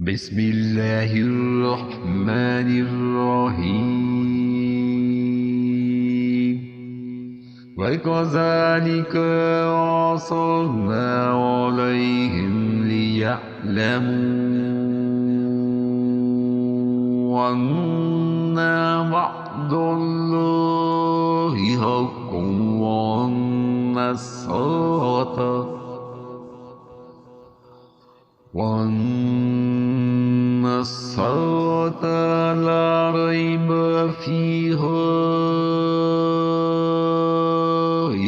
बिस्मिल्लाहिर्रहमानिर्रहीम वकज़ालिक अर्सलना अलैहिम लियअलमू अन्ना वअदल्लाहि हक़्क़ुन व अन्न अस्साअता ला रैब फीहा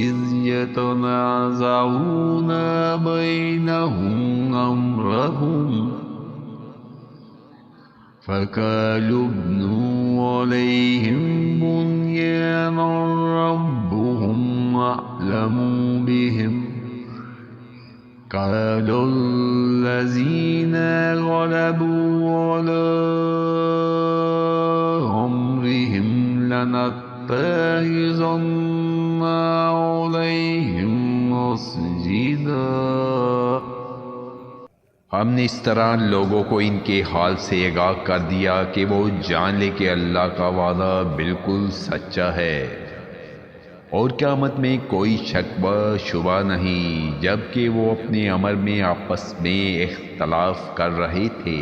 इज़ यतनाज़ऊना बैनहुम अम्रहुम फ़क़ालू इब्नू अलैहिम बुन्यानन रब्बुहुम अअलमु बिहिम क़ालुल्लज़ीना ग़लबू अला अम्रिहिम लनत्तख़िज़न्ना अलैहिम मस्जिदा। हमने इस तरह लोगों को इनके हाल से आगाह कर दिया कि वो जान ले कि अल्लाह का वादा बिल्कुल सच्चा है और क़यामत में कोई शक व शुबा नहीं। जबकि वो अपने अमर में आपस में इख्तलाफ कर रहे थे,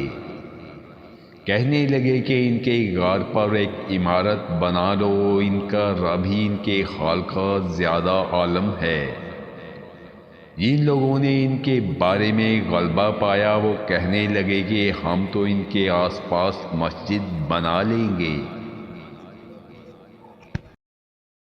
कहने लगे कि इनके गार पर एक इमारत बना लो, इनका रब ही इनके हाल का ज़्यादा आलम है। जिन लोगों ने इनके बारे में गलबा पाया वो कहने लगे कि हम तो इनके आसपास मस्जिद बना लेंगे।